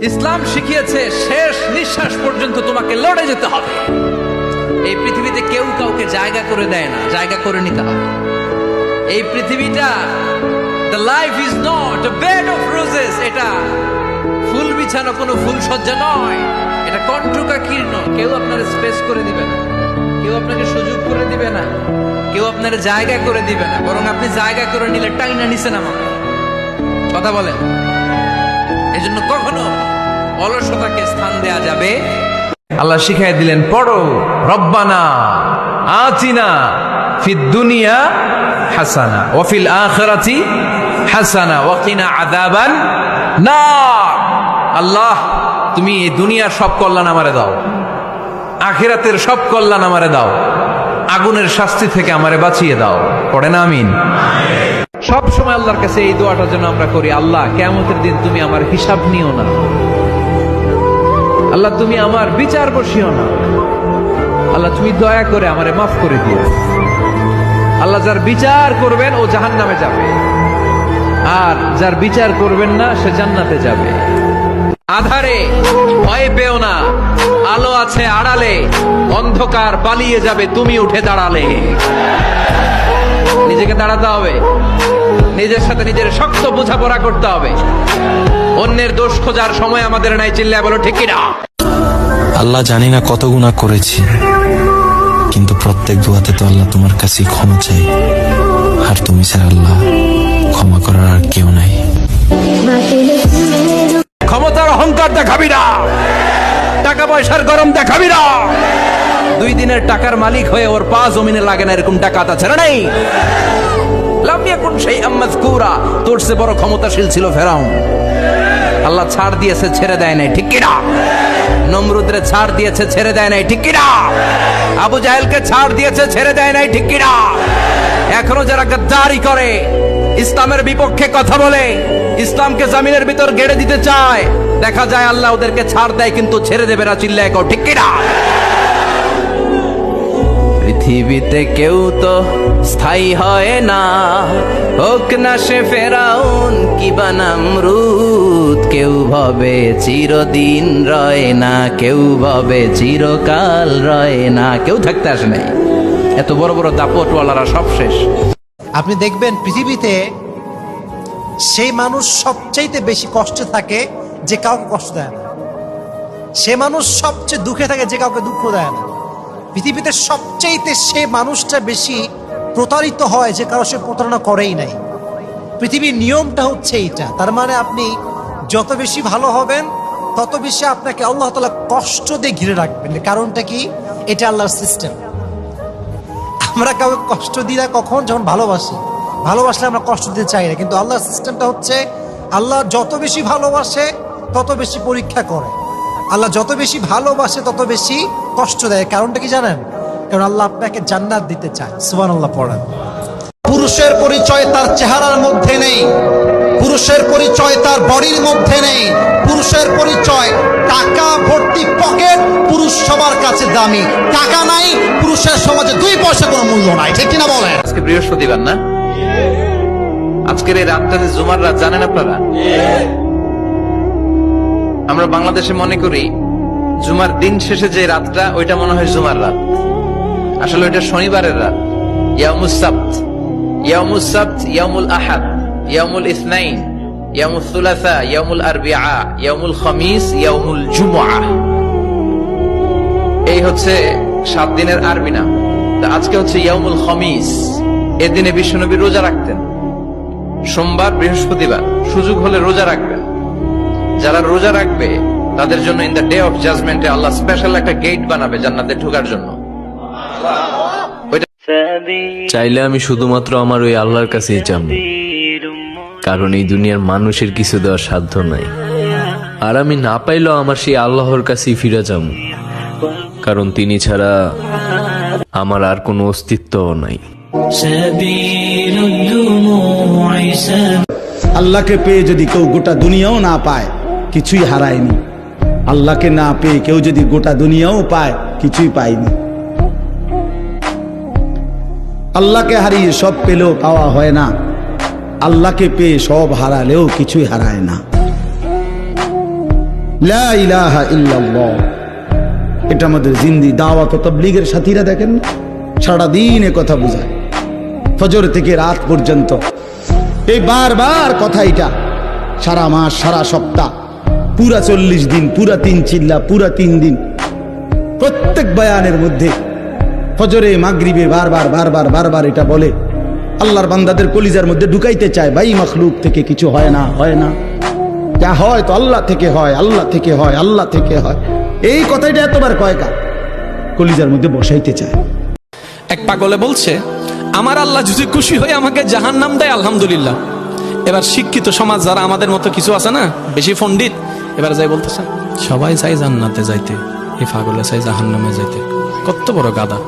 ইসলাম শিখিয়েছে শেষ নিঃশ্বাস পর্যন্ত তোমাকে লড়ে যেতে হবে। এই পৃথিবীতে কেউ কাউকে জায়গা করে দেয় না, জায়গা করে নিতে হবে। এই পৃথিবীটা the life is not a bed of roses, এটা ফুল বিছানো কোনো ফুল সজ্জা নয়, এটা কণ্টকাকীর্ণ। কেউ আপনার স্পেস করে দিবে না, কেউ আপনাকে সুযোগ করে দিবে না, কেউ আপনার জায়গা করে দিবে না, বরং আপনি জায়গা করে নিলে টাইনা নিছেন আমাকে। কথা বলেন। এজন্য কখনো অলসতাকে স্থান দেয়া যাবে। আল্লাহ শিখাই দিলেন, পড়ো রব্বানা আতিনা ফিদ দুনিয়া হাসানা ওয়া ফিল আখিরাতি হাসানা ওয়া কিনা আযাবান নার। আল্লাহ, তুমি এই দুনিয়ার সব কল্যাণ আমারে দাও, আখিরাতের সব কল্যাণ আমারে দাও, আগুনের শাস্তি থেকে আমারে বাঁচিয়ে দাও। পড়েন আমিন। সব সময় আল্লাহর কাছে এই দোয়াটা যেন আমরা করি, আল্লাহ কিয়ামতের দিন তুমি আমার হিসাব নিও না, আল্লাহ তুমি আমার বিচার বসিও না, আল্লাহ তুমি দয়া করে আমারে মাফ করে দিও। আল্লাহ যার বিচার করবেন ও জাহান্নামে যাবে, আর যার বিচার করবেন না সে জান্নাতে যাবে। আধারে ভয় পেও না, আলো আছে আড়ালে, অন্ধকার পালিয়ে যাবে তুমি উঠে দাঁড়ালে। নিজেকে দাঁড়াতে হবে, নিজের সাথে নিজের শক্ত বোঝাপড়া করতে হবে। অন্যের দোষ খোঁজার সময় আমাদের নাই, চিল্লায় বলো ঠিক কিনা। আল্লাহ, জানি না কত গুনাহ করেছি, কিন্তু প্রত্যেক দোয়াতে তো আল্লাহ তোমার কাছে ক্ষমা চাই, আর তুমি স্যার আল্লাহ ক্ষমা করার আর কেউ নাই। ক্ষমতার অহংকার দেখাবি না, টাকা পয়সার গরম দেখাবি না। 2 দিনের টাকার মালিক হয়ে ওর পা জমিনে লাগে না, এরকম টাকা তা ছেড়ে নেই। লাম ইয়াকুন শাইআম মাযকুরা, তোর চেয়ে বড় ক্ষমতাশীল ছিল ফেরাউন। আল্লাহ ছাড় দিয়েছে, ছেড়ে দেয় নাই, ঠিক কিনা। নমরুদরে ছাড় দিয়েছে, ছেড়ে দেয় নাই, ঠিক কিনা। আবু জাহেলকে ছাড় দিয়েছে, ছেড়ে দেয় নাই, ঠিক কিনা। এখনো যারা গাদ্দারি করে, ইসলামের বিপক্ষে কথা বলে, ইসলামকে জমিনের ভিতর গেড়ে দিতে চায়, দেখা যায় আল্লাহ ওদেরকে ছাড় দেয়, কিন্তু ছেড়ে দেবে না, চিল্লায় কও ঠিক কিনা। পৃথিবীতে কেউ তো স্থায়ী হয় না, হোক না সে ফেরাউন কিবা নমরুদ। কেউ ভাবে চিরদিন রয় না, কেউ ভাবে চিরকাল রয় না। কেউ থাকতে আসে নাই, এত বড় বড় দাপটওয়ালারা সব শেষ। আপনি দেখবেন পৃথিবীতে সেই মানুষ সবচাইতে বেশি কষ্টে থাকে যে কাউকে কষ্ট দেয় না, সে মানুষ সবচেয়ে দুঃখে থাকে যে কাউকে দুঃখ দেয় না। পৃথিবীতে সবচাইতে সে মানুষটা বেশি প্রতারিত হয় যে কারো সে প্রতারণা করেই নাই। পৃথিবীর নিয়মটা হচ্ছে এইটা। তার মানে আপনি যত বেশি ভালো হবেন তত বেশি আপনাকে আল্লাহ তাআলা কষ্ট দিয়ে ঘিরে রাখবেন। কারণটা কি? এটা আল্লাহর সিস্টেম। আমরা কাউকে কষ্ট দিই না কখন? যখন ভালোবাসি। ভালোবাসলে আমরা কষ্ট দিতে চাই না, কিন্তু আল্লাহর সিস্টেমটা হচ্ছে আল্লাহ যত বেশি ভালোবাসে তত বেশি পরীক্ষা করে, আল্লাহ যত বেশি ভালোবাসে তত বেশি কষ্ট দেয়। কারণটা কি জানেন? কারণ আল্লাহ আপনাকে জান্নাত দিতে চায়। সুবহানাল্লাহ পড়েন। পুরুষের পরিচয় তার চেহারার মধ্যে নেই, পুরুষের পরিচয় তার বডির মধ্যে নেই, পুরুষের পরিচয় টাকা ভর্তি পকেট। পুরুষ সবার কাছে দামি, টাকা নাই, পুরুষের সমাজে 2 পয়সা কোনো মূল্য নাই, ঠিক কিনা বলেন? আজকে বৃহস্পতিবার না, আজকের এই রাতটা যে জুমার রাত, জানেন আপনারা? আমরা বাংলাদেশে মনে করি জুমার দিন শেষে যে রাতটা, ওইটা মনে হয় জুমার রাত। আসলে ওইটা শনিবারের রাত। ইয়াউমুস সাবত, ইয়াউমুস সাবত, ইয়াউমুল আহাদ, ইয়াউমুল ইসনাইন, ইয়াউমুল সুলাসা, ইয়াউমুল আরবিআ, ইয়াউমুল খামিস, ইয়াউমুল জুমআ। এই হচ্ছে 7 দিনের আরবি নাম। আজকে হচ্ছে ইয়াউমুল খামিস। এই দিনে বিশ্বনবী রোজা রাখতেন। সোমবার, বৃহস্পতিবার সুযোগ হলে রোজা রাখবেন। যারা রোজা রাখবে তাদের জন্য ইন দ্য ডে অফ জাজমেন্টে আল্লাহ স্পেশাল একটা গেট বানাবে জান্নাতে ঢোকার জন্য। চাইলে আমি শুধুমাত্র আমার ওই আল্লাহর কাছেই চাইব, কারণ এই দুনিয়ার মানুষের কিছু দেওয়ার সাধ্য নাই। আর আমি না পাইলেও আমার সেই আল্লাহর কাছেই ফিরে যাব, কারণ তিনি ছাড়া আমার আর কোনো অস্তিত্বও নাই। আল্লাহকে পেয়ে যদি কেউ গোটা দুনিয়াও না পায়, কিছুই হারায়নি। আল্লাহকে না পেয়ে কেউ যদি গোটা দুনিয়াও পায়, কিছুই পায়নি। আল্লাহকে হারিয়ে সব পেলেও পাওয়া হয় না, আল্লাহকে পেয়ে সব হারালেও কিছুই হারায় না। লা ইলাহা ইল্লাল্লাহ। এটা আমাদের জিন্দি দাওয়াত ও তাবলীগের সাথীরা দেখেন না, সারাদিন এ কথা বুঝায়, ফজর থেকে রাত পর্যন্ত এই বারবার কথা। এটা সারা মাস, সারা সপ্তাহ, পুরা 40 দিন, পুরা 3 চিল্লা, পুরা 3 দিন, প্রত্যেক বয়ানের মধ্যে ফজরে মাগরিবে বারবার বারবার বারবার এটা বলে। আল্লাহর বান্দাদের কলিজার মধ্যে ঢুকাইতে চায়, ভাই মাখলুক থেকে কিছু হয় না, হয় না, যা হয় তো আল্লাহ থেকে হয়, আল্লাহ থেকে হয়, আল্লাহ থেকে হয়। এই কথাটা এতবার কয়কা কলিজার মধ্যে বসাইতে চায়। এক পাগলে বলছে, আমার আল্লাহ যদি খুশি হয়ে আমাকে জাহান্নাম দেয় আলহামদুলিল্লাহ। এবার শিক্ষিত সমাজ যারা আমাদের মতো কিছু আছে না, বেশি পণ্ডিত, এবার যাই বলতেছে সবাই চাই জান্নাতে যাইতে, এই পাগলে চাই জাহান্নামে যাইতে। কত বড় গাদা।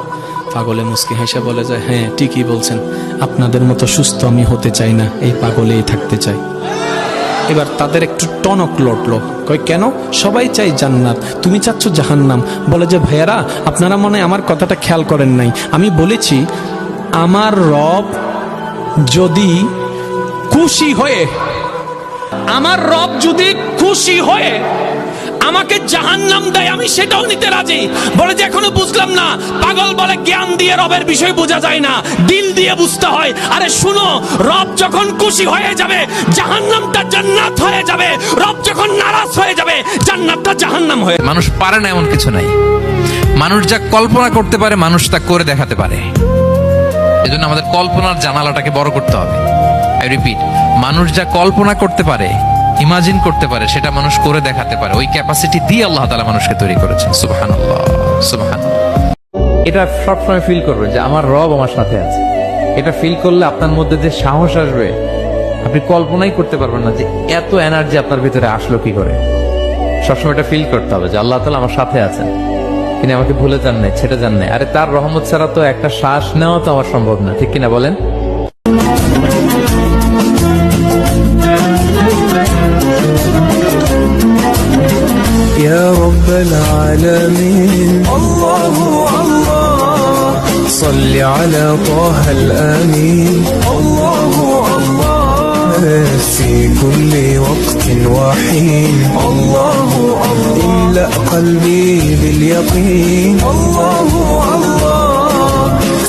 পাগলে মুস্কি হেসে বলে যায়, হ্যাঁ ঠিকই বলছেন, আপনাদের মতো সুস্থ আমি হতে চাই না, এই পাগলেই থাকতে চাই। এবার তাদের একটু টনক লটলো, কই কেন? সবাই চাই জান্নাত, তুমি চাচ্ছ জাহান্নাম। বলে যে ভাইয়ারা, আপনারা মনে হয় আমার কথাটা খেয়াল করেন নাই। আমি বলেছি আমার রব যদি খুশি হয়ে, আমার রব যদি খুশি হয়ে আমাকে জাহান্নাম দেয়, আমি সেটাও নিতে রাজি। বলে যে এখনো বুঝলাম না। পাগল বলে জ্ঞান দিয়ে রবের বিষয় বোঝা যায় না, দিল দিয়ে বুঝতে হয়। আরে শুনো, রব যখন খুশি হয়ে যাবে জাহান্নামটা জান্নাত হয়ে যাবে, রব যখন নারাজ হয়ে যাবে জান্নাতটা জাহান্নাম হয়ে। মানুষ পারে না এমন কিছু নাই। মানুষ যা কল্পনা করতে পারে মানুষ তা করে দেখাতে পারে। এজন্য আমাদের কল্পনার জানালাটাকে বড় করতে হবে। আই রিপিট, মানুষ যা কল্পনা করতে পারে, ইমাজিন করতে পারে, সেটা মানুষ করে দেখাতে পারে। ওই ক্যাপাসিটি দিয়ে আল্লাহ তাআলা মানুষকে তৈরি করেছেন। সুবহানাল্লাহ, সুবহানাল্লাহ। এটা সবসময় ফিল করবে যে আমার রব আমার সাথে আছে। এটা ফিল করলে আপনার মধ্যে যে সাহস আসবে, আপনি কল্পনাই করতে পারবেন না যে এত এনার্জি আপনার ভিতরে আসলো কি করে। সবসময় এটা ফিল করতে হবে যে আল্লাহ তাআলা আমার সাথে আছেন, তিনি আমাকে ভুলে যান নাই, ছেড়ে যান নাই। আরে তার রহমত ছাড়া তো একটা শ্বাস নেওয়া তো আমার সম্ভব না, ঠিক কিনা বলেন? يا رب العالمين الله الله صل على طه الأمين الله الله في كل وقت وحين الله الله املأ قلبي باليقين الله الله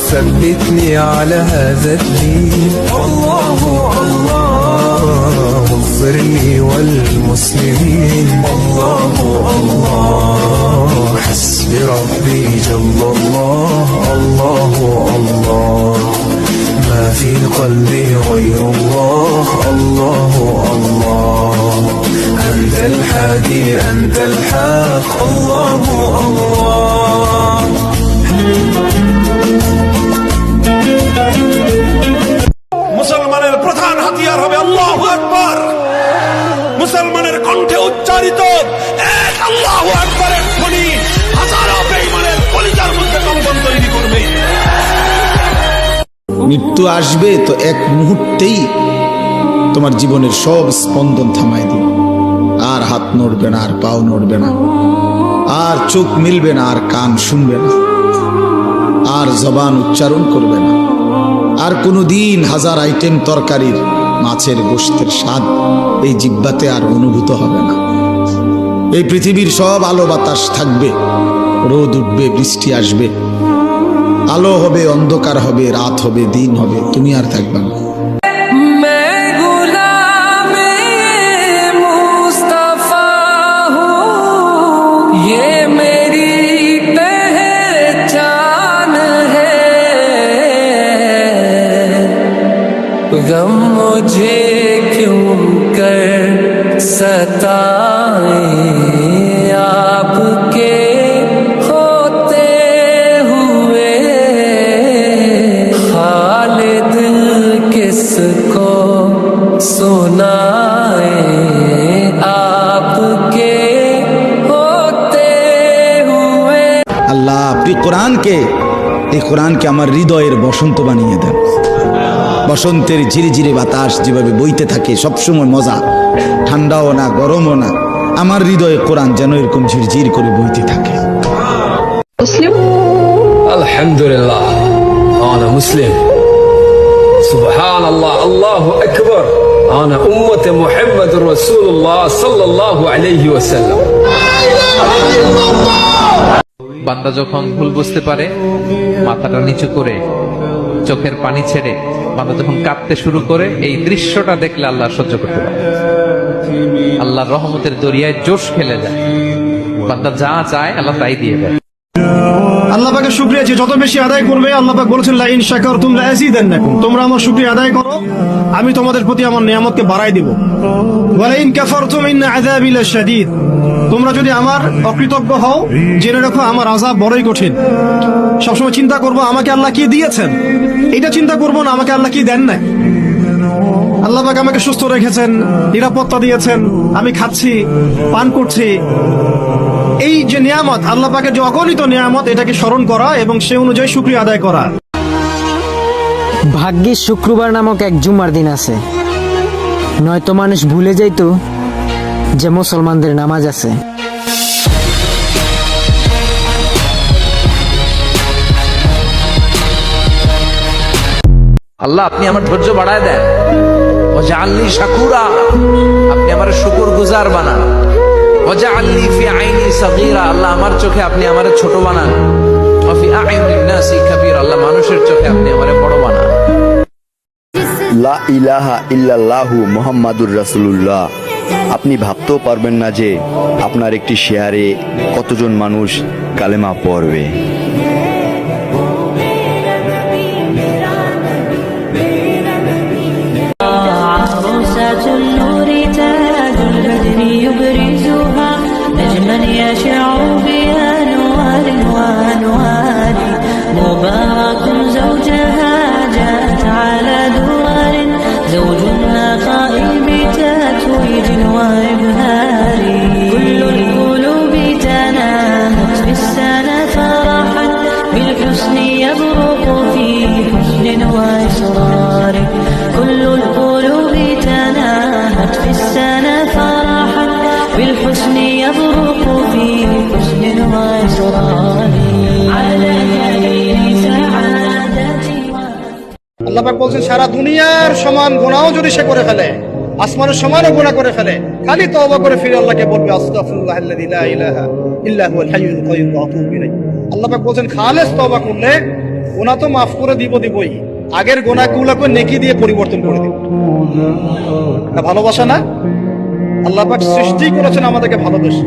ثبتني على هذا الدين الله الله اغفر لي والمسلمين الله الله حسبي ربي جل الله الله الله ما في قلبي غير الله الله الله أنت الحادي أنت الحق الله الله মুসলমানের প্রধান হাতিয়ার হবে আল্লাহু আকবার। মুসলমানের কণ্ঠে উচ্চারিত এক আল্লাহু আকবারের ধ্বনি হাজারো বেঈমানের কলিজার মধ্যে কম্পন তৈরি করবে। মৃত্যু আসবে তো এক মুহূর্তেই তোমার জীবনের সব স্পন্দন থামাই দিবে। আর হাত নড়বে না, আর পাও নড়বে না, আর চোখ মিলবে না, আর কান শুনবে না, আর জবান উচ্চারণ করবে না, আর কোনোদিন হাজার আইটেম তরকারির মাছের গোশতের স্বাদ এই জিহ্বাতে আর অনুভূত হবে না। এই পৃথিবীর সব আলো বাতাস থাকবে, রোদ উঠবে, বৃষ্টি আসবে, আলো হবে, অন্ধকার হবে, রাত হবে, দিন হবে, তুমি আর থাকবে না। गम मुझे क्यों कर सताए आपके होते हुए हाले दिल किसको सुनाए आपके होते हुए। আল্লাহ, আপনি কোরআনকে, এই কোরআনকে আমার হৃদয়ের বসন্ত বানিয়ে দেন। বসন্তের ঝিরিঝিরি বাতাস যেভাবে বইতে থাকে, সবসময় মজা, ঠান্ডাও না গরমও না, আমার হৃদয়ে কোরআন যেন এরকম ঝিরঝির করে বইতে থাকে। আলহামদুলিল্লাহ, আনা মুসলিম। সুবহানাল্লাহ, আল্লাহু আকবার। أنا أمة محمد رسول الله صلى الله عليه وسلم. বান্দা যখন ভুল বুঝতে পারে, মাথাটা নিচু করে চোখের পানি ছেড়ে বান্দা যখন কাঁদতে শুরু করে, এই দৃশ্যটা দেখলে আল্লাহ সহ্য করতে পারে। আল্লাহর রহমতের দরিয়ায় জোশ খেলে যায়, বান্দা যা চায় আল্লাহ তাই দিয়ে দেয়। আল্লাহ পাকে শুকরিয়া যে যত বেশি আদায় করবে, আল্লাহ পাক বলেছেন লা ইন শাকারতুম লা আযীদান্নাকুম, তোমরা আমার শুকরিয়া আদায় করো, আমি তোমাদের প্রতি আমার নিয়ামতকে বাড়াই দেব। ওয়া লা ইন কাফারতুম ইন্না আযাবি লাশাদীদ, তোমরা যদি আমার অকৃতজ্ঞ হও, জেনে রাখো আমার আযাব বড়ই কঠিন। সবসময় চিন্তা করবো আমাকে আল্লাহ কি দিয়েছেন, এটা চিন্তা করবো না আমাকে আল্লাহ কি দেন নাই। আল্লাহ পাক আমাকে সুস্থ রেখেছেন, নিরাপত্তা দিয়েছেন, আমি খাচ্ছি, পান করছি। এই যে নিয়ামত, আল্লাহ পাকের যে অগণিত নিয়ামত, এটাকে স্মরণ করা এবং সে অনুযায়ী শুকরিয়া আদায় করা। ভাগ্যিস শুক্রবার নামক এক জুমার দিন আছে, নয়তো মানুষ ভুলে যাইত যে মুসলমানদের নামাজ আছে। আল্লাহ আপনি আমার ধৈর্য বাড়ায় দেন, ওয়াজআলনি শাকুরা, আপনি আমার শুকর গুজার বানান। ওয়াজআলনি ফি আইনি সাগীরা, আল্লাহ আমার চোখে আপনি আমারে ছোট বানান। ওয়া ফি আ'ইউনিন নাসি কাবীরা, আল্লাহ মানুষের চোখে আপনি আমারে বড় বানান। লা ইলাহা ইল্লাল্লাহু মুহাম্মাদুর রাসূলুল্লাহ। আপনি ভাবতেও পারবেন না যে আপনার একটি শেয়ারে কতজন মানুষ কালেমা পড়বে। بالحسن يبرق في حسن وإصرار على كريم سعادتي. আল্লাহ পাক বলছেন সারা দুনিয়ার সমান গুনাহও যদি সে করে ফেলে, আসমানের সমানও গুনাহ করে ফেলে, খালি তওবা করে ফিরে আল্লাহকে বলবে আস্তাগফিরুল্লাহাল্লাযী লা ইলাহা ইল্লা হুয়াল হাইয়ুল কাইয়্যুম ওয়া আতুবু ইলাইহি। আল্লাহ পাক বলছেন খালেস তওবা করলে গুনাহ তো মাফ করে দিবই, আগের গুনাহগুলোকে নেকি দিয়ে পরিবর্তন করে দিব। এটা ভালোবাসা না? আল্লাহ পাক সৃষ্টি করেছেন আমাদেরকে ভালোবেসে।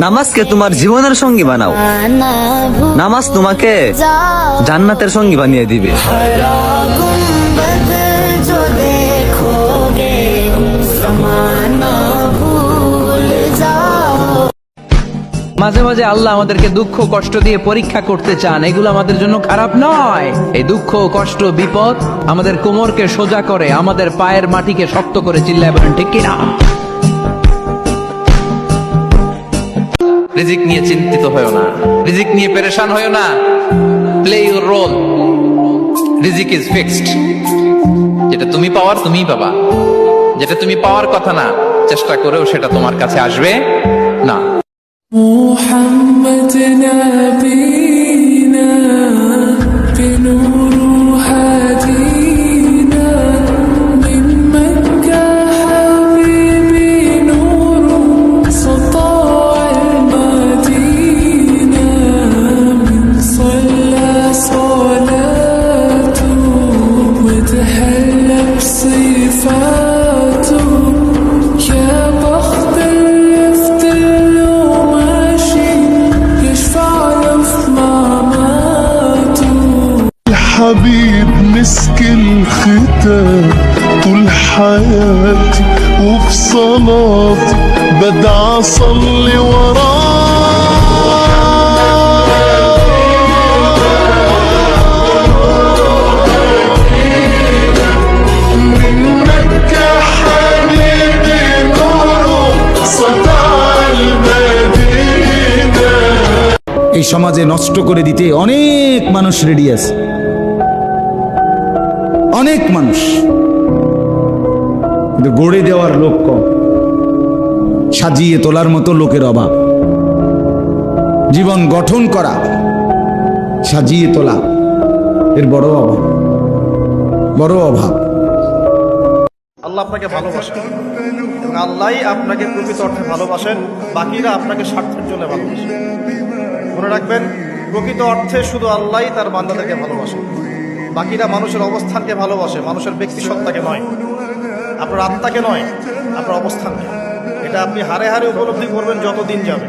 নামাজকে তোমার জীবনের সঙ্গী বানাও, নামাজ তোমাকে জান্নাতের সঙ্গী বানিয়ে দিবে। মাঝে মাঝে আল্লাহ আমাদেরকে দুঃখ কষ্ট দিয়ে পরীক্ষা করতে চান, এগুলো আমাদের জন্য খারাপ নয়। এই দুঃখ কষ্ট বিপদ আমাদের কোমরকে সোজা করে, আমাদের পায়ের মাটিকে শক্ত করে। চিল্লায় বলেন ঠিক কিনা? রিজিক নিয়ে চিন্তিত হয়েও না, রিজিক নিয়ে পেরেশান হয়েও না। প্লে ইউর রোল, রিজিক ইজ ফিক্সড। যেটা তুমি পাওয়ার তুমিই পাবা, যেটা তুমি পাওয়ার কথা না চেষ্টা করেও সেটা তোমার কাছে আসবে না। محمد نبينا بنور هدينا من مكة حبيبي نور سطاع المدينة من صلى صلاته وتحلى بصفاته يا بخت حبيب مسك الختام طول حياتي وفي صلاتي بدعى اصلي وراه من مكة حبيبي نوره سطع المدينة. এই সমাজে নষ্ট করে দিতে অনেক মানুষ রেডি আছে, অনেক মানুষ, কিন্তু গড়ে দেওয়ার লোক কম, সাজিয়ে তোলার মতো লোকের অভাব। জীবন গঠন করা, সাজিয়ে তোলা এর বড় অভাব, বড় অভাব। আল্লাহ আপনাকে ভালোবাসেন এবং আল্লাহই আপনাকে প্রকৃত অর্থে ভালোবাসেন, বাকিরা আপনাকে স্বার্থের জন্য ভালোবাসেন। মনে রাখবেন, প্রকৃত অর্থে শুধু আল্লাহই তার বান্দাদেরকে ভালোবাসেন, বাকিরা মানুষের অবস্থানকে ভালোবাসে, মানুষের ব্যক্তি সত্তাকে নয়, আপনার আত্মাকে নয়, আপনার অবস্থানকে। এটা আপনি হারে হারে উপলব্ধি করবেন যত দিন যাবে।